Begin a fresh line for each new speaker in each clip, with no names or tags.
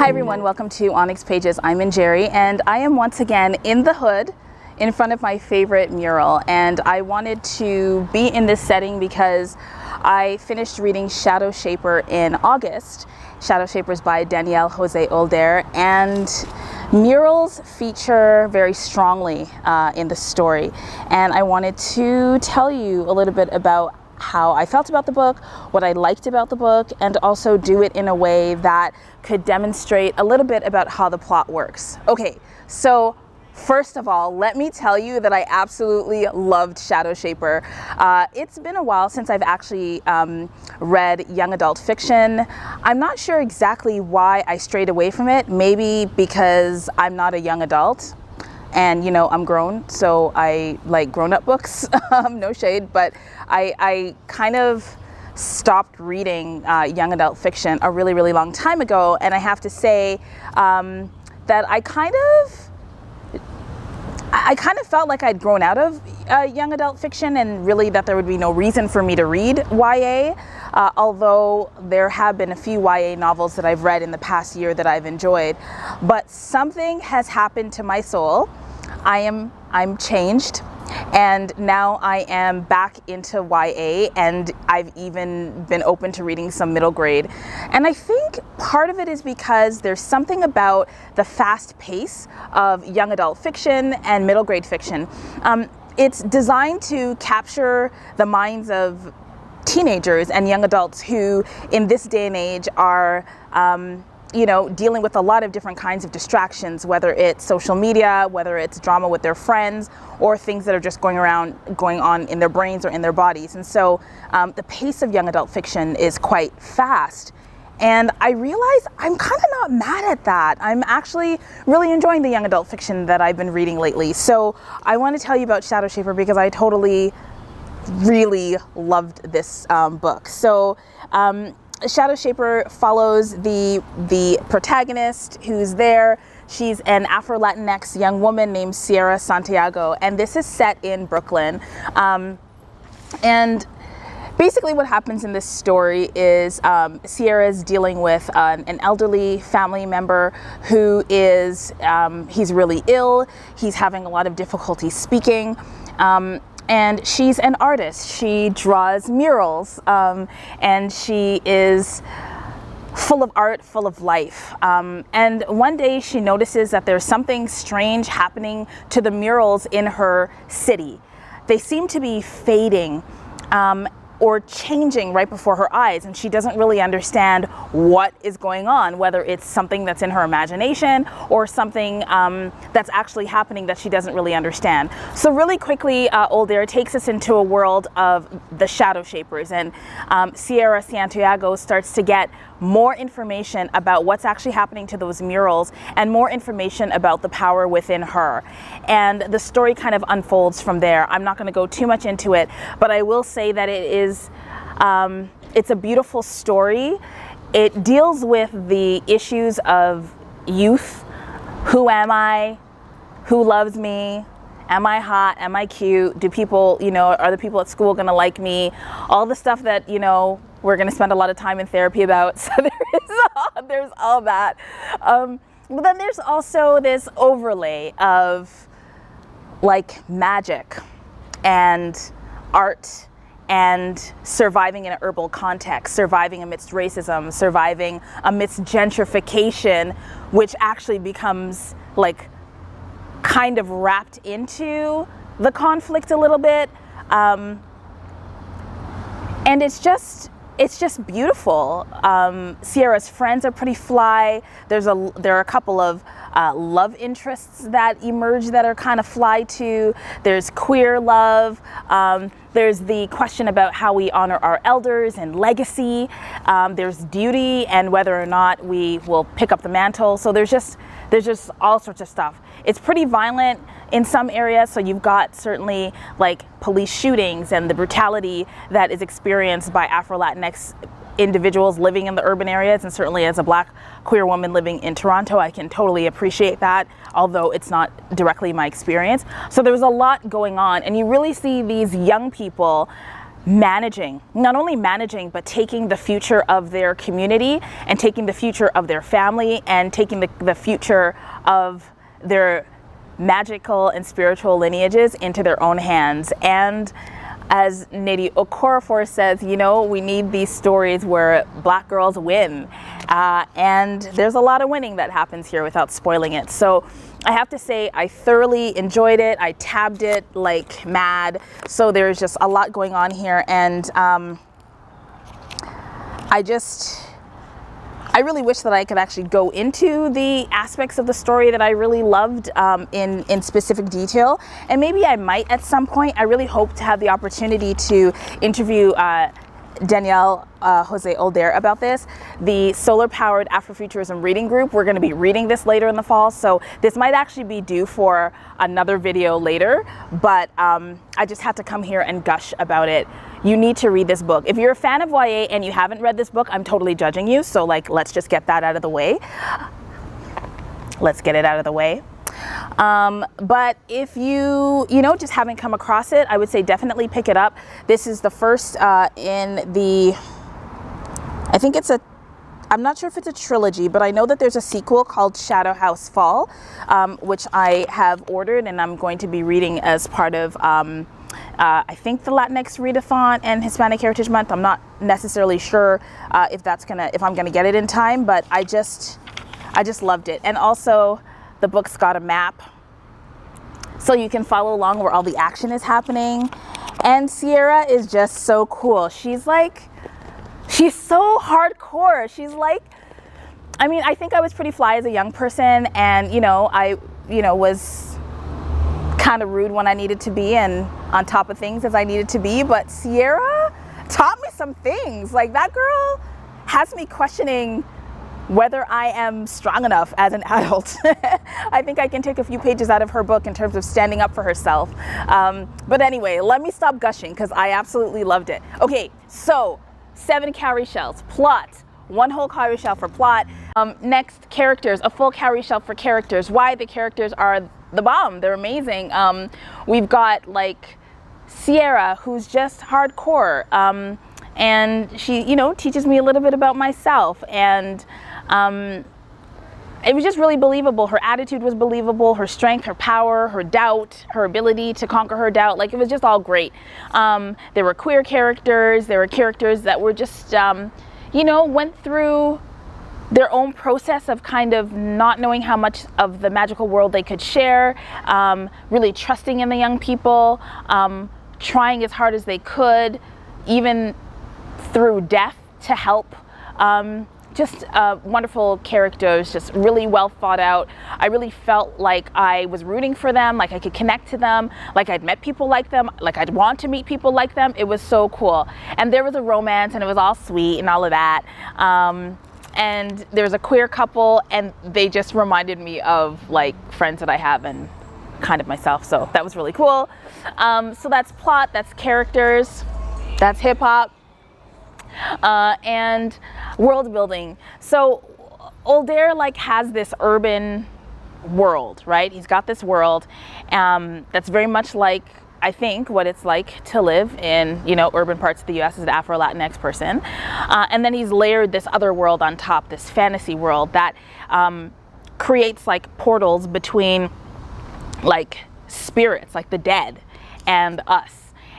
Hi everyone, welcome to Onyx Pages. I'm in Jerry and I am once again in the hood in front of my favorite mural, and I wanted to be in this setting because I finished reading Shadowshaper in August. Shadowshaper is by Danielle Jose Older, and murals feature very strongly in the story, and I wanted to tell you a little bit about how I felt about the book, what I liked about the book, and also do it in a way that could demonstrate a little bit about how the plot works. Okay, so first of all, let me tell you that I absolutely loved Shadowshaper. It's been a while since I've actually read young adult fiction. I'm not sure exactly why I strayed away from it. Maybe because I'm not a young adult. And you know, I'm grown, so I like grown-up books, no shade, but I kind of stopped reading young adult fiction a really long time ago, and I have to say that I kind of felt like I'd grown out of young adult fiction, and really that there would be no reason for me to read YA, although there have been a few YA novels that I've read in the past year that I've enjoyed. But something has happened to my soul. I'm changed, and now I am back into YA, and I've even been open to reading some middle grade. And I think part of it is because there's something about the fast pace of young adult fiction and middle grade fiction. It's designed to capture the minds of teenagers and young adults who in this day and age are you know, dealing with a lot of different kinds of distractions, whether it's social media, whether it's drama with their friends, or things that are just going on in their brains or in their bodies. And so the pace of young adult fiction is quite fast. And I realize I'm kind of not mad at that. I'm actually really enjoying the young adult fiction that I've been reading lately. So I want to tell you about Shadowshaper because I totally, really loved this book. So Shadowshaper follows the protagonist who's there. She's an Afro-Latinx young woman named Sierra Santiago, and this is set in Brooklyn. And basically what happens in this story is Sierra's dealing with an elderly family member who is, he's really ill, he's having a lot of difficulty speaking. And she's an artist. She draws murals, and she is full of art, full of life. And one day she notices that there's something strange happening to the murals in her city. They seem to be fading or changing right before her eyes, and she doesn't really understand what is going on, whether it's something that's in her imagination or something that's actually happening that she doesn't really understand. So really quickly, Older takes us into a world of the Shadowshapers, and Sierra Santiago starts to get more information about what's actually happening to those murals and more information about the power within her. And the story kind of unfolds from there. I'm not going to go too much into it, but I will say that it is, it's a beautiful story. It deals with the issues of youth. Who am I? Who loves me? Am I hot? Am I cute? Do people, you know, are the people at school going to like me? All the stuff that, you know, we're going to spend a lot of time in therapy about. So there's all that. But then there's also this overlay of like magic and art and surviving in an urban context, surviving amidst racism, surviving amidst gentrification, which actually becomes like kind of wrapped into the conflict a little bit. And it's just beautiful. Sierra's friends are pretty fly. There are a couple of love interests that emerge that are kind of fly too. There's queer love. There's the question about how we honor our elders and legacy. There's duty and whether or not we will pick up the mantle. So there's just all sorts of stuff. It's pretty violent in some areas, so you've got certainly like police shootings and the brutality that is experienced by Afro-Latinx individuals living in the urban areas, and certainly as a Black queer woman living in Toronto, I can totally appreciate that, although it's not directly my experience. So there's a lot going on, and you really see these young people not only managing, but taking the future of their community and taking the future of their family and taking the future of their magical and spiritual lineages into their own hands. And as Nnedi Okorafor says, you know, we need these stories where Black girls win. And there's a lot of winning that happens here without spoiling it. So I have to say I thoroughly enjoyed it. I tabbed it like mad. So there's just a lot going on here. And I really wish that I could actually go into the aspects of the story that I really loved in specific detail. And maybe I might at some point. I really hope to have the opportunity to interview Danielle Jose Older about this. The SOULar Powered Afrofuturism reading group, we're going to be reading this later in the fall, so this might actually be due for another video later, but I just had to come here and gush about it. You need to read this book. If you're a fan of YA and you haven't read this book, I'm totally judging you, so like, let's just get that out of the way. Let's get it out of the way. But if you just haven't come across it, I would say definitely pick it up. This is the first in the, I think it's I'm not sure if it's a trilogy, but I know that there's a sequel called Shadow House Fall, which I have ordered and I'm going to be reading as part of, I think the Latinx Readathon and Hispanic Heritage Month. I'm not necessarily sure if I'm gonna get it in time, but I just loved it. And also, the book's got a map, so you can follow along where all the action is happening. And Sierra is just so cool. She's so hardcore. She's like, I mean, I think I was pretty fly as a young person, and I was kind of rude when I needed to be and on top of things as I needed to be, but Sierra taught me some things. Like, that girl has me questioning whether I am strong enough as an adult. I think I can take a few pages out of her book in terms of standing up for herself. But anyway, let me stop gushing because I absolutely loved it. Okay, so 7 cowrie shells, plot, 1 whole cowrie shell for plot. Next, characters, a full cowrie shell for characters. Why? The characters are the bomb, they're amazing. We've got like Sierra, who's just hardcore. And she, teaches me a little bit about myself. And it was just really believable. Her attitude was believable, her strength, her power, her doubt, her ability to conquer her doubt. Like, it was just all great. There were queer characters. There were characters that were just, went through their own process of kind of not knowing how much of the magical world they could share, really trusting in the young people, trying as hard as they could, even through death to help. Just wonderful characters, just really well thought out. I really felt like I was rooting for them, like I could connect to them, like I'd met people like them, like I'd want to meet people like them. It was so cool. And there was a romance and it was all sweet and all of that. And there's a queer couple and they just reminded me of like friends that I have and kind of myself. So that was really cool. So that's plot, that's characters, that's hip hop. And world building. So Older like has this urban world, right? He's got this world that's very much like, I think, what it's like to live in, urban parts of the US as an Afro-Latinx person. And then he's layered this other world on top, this fantasy world that creates like portals between like spirits, like the dead, and us.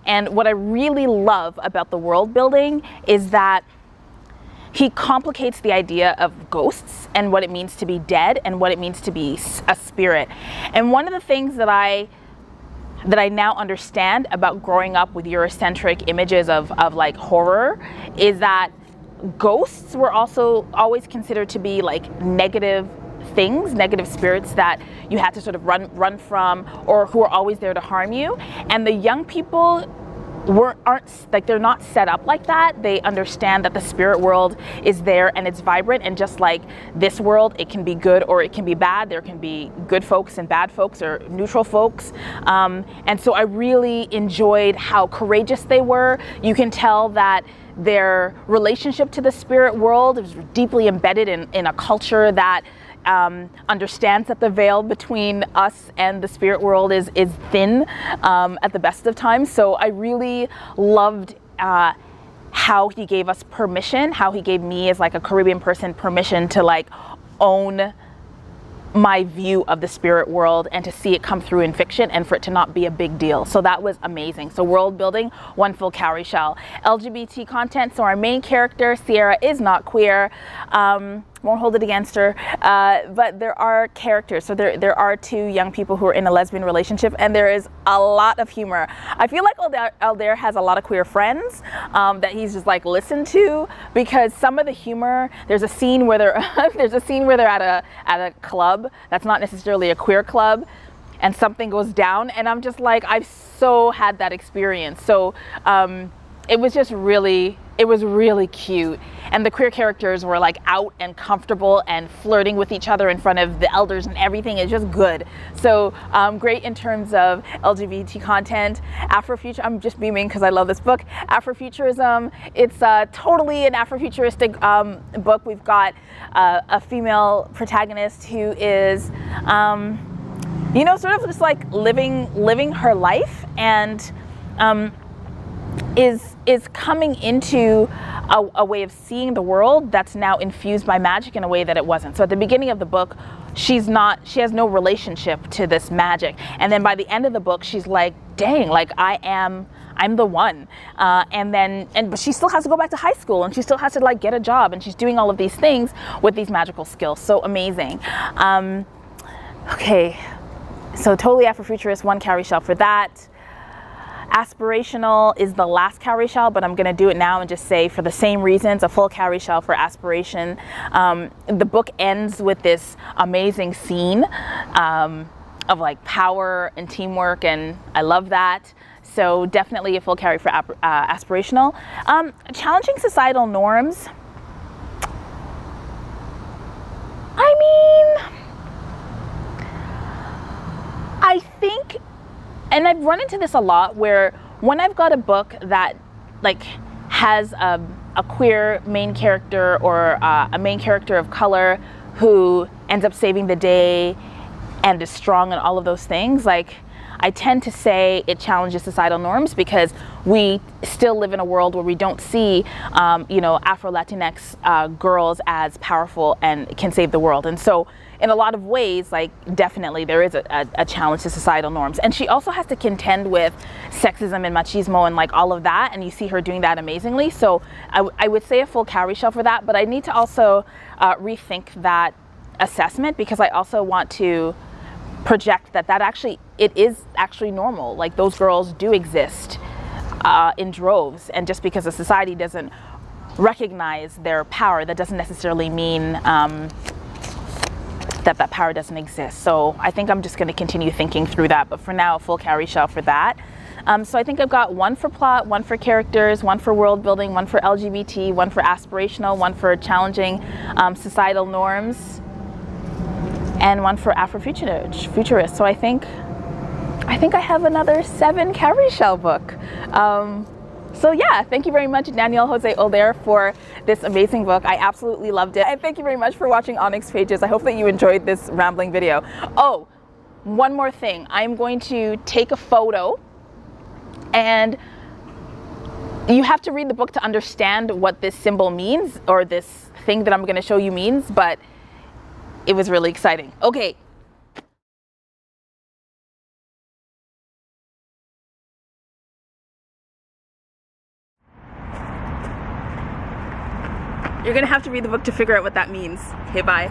And what I really love about the world building is that he complicates the idea of ghosts and what it means to be dead and what it means to be a spirit. And one of the things that I now understand about growing up with Eurocentric images of like horror is that ghosts were also always considered to be like negative things, negative spirits that you had to sort of run from, or who are always there to harm you. And the young people they're not set up like that. They understand that the spirit world is there and it's vibrant, and just like this world, it can be good or it can be bad. There can be good folks and bad folks, or neutral folks. And so I really enjoyed how courageous they were. You can tell that their relationship to the spirit world is deeply embedded in a culture that understands that the veil between us and the spirit world is thin at the best of times. So I really loved how he gave us permission, how he gave me as like a Caribbean person permission to like own my view of the spirit world and to see it come through in fiction and for it to not be a big deal. So that was amazing. So world building, one full cowrie shell. LGBT content, so our main character, Sierra, is not queer. Won't hold it against her, but there are characters. So there are two young people who are in a lesbian relationship, and there is a lot of humor. I feel like Aldair has a lot of queer friends that he's just like listened to, because some of the humor, there's a scene where they're at a club that's not necessarily a queer club, and something goes down, and I'm just like, I've so had that experience. So it was just really, it was really cute. And the queer characters were like out and comfortable and flirting with each other in front of the elders, and everything is just good. So great in terms of LGBT content. Afrofuturism, I'm just beaming because I love this book. Afrofuturism, it's totally an Afrofuturistic book. We've got a female protagonist who is, you know, sort of just like living her life, and is coming into a way of seeing the world that's now infused by magic in a way that it wasn't. So at the beginning of the book, she has no relationship to this magic, and then by the end of the book, she's like, dang, like I'm the one. But she still has to go back to high school, and she still has to like get a job, and she's doing all of these things with these magical skills. So amazing. Okay, so totally Afrofuturist, one cowrie shell for that. Aspirational is the last cowrie shell, but I'm gonna do it now and just say, for the same reasons, a full cowrie shell for Aspiration. The book ends with this amazing scene of like power and teamwork, and I love that. So definitely a full cowrie for Aspirational. Challenging societal norms. I mean, I think, and I've run into this a lot, where when I've got a book that like has a queer main character, or a main character of color who ends up saving the day and is strong and all of those things, like I tend to say it challenges societal norms, because we still live in a world where we don't see, you know, Afro-Latinx girls as powerful and can save the world. And so in a lot of ways, like definitely there is a challenge to societal norms. And she also has to contend with sexism and machismo and like all of that, and you see her doing that amazingly. So I would say a full cowrie shell for that, but I need to also rethink that assessment, because I also want to project that actually, it is actually normal. Like those girls do exist in droves, and just because a society doesn't recognize their power, that doesn't necessarily mean that power doesn't exist. So I think I'm just going to continue thinking through that, but for now, a full cowrie shell for that. So I think I've got one for plot, one for characters, one for world building, one for LGBT, one for aspirational, one for challenging societal norms, and one for Afrofuturist. So I think I have another 7 cowrie shell book. So yeah, thank you very much, Danielle Jose Aldair, for this amazing book. I absolutely loved it. And thank you very much for watching Onyx Pages. I hope that you enjoyed this rambling video. Oh, one more thing. I'm going to take a photo, and you have to read the book to understand what this symbol means, or this thing that I'm going to show you means, but it was really exciting. Okay. You're gonna have to read the book to figure out what that means. Okay, bye.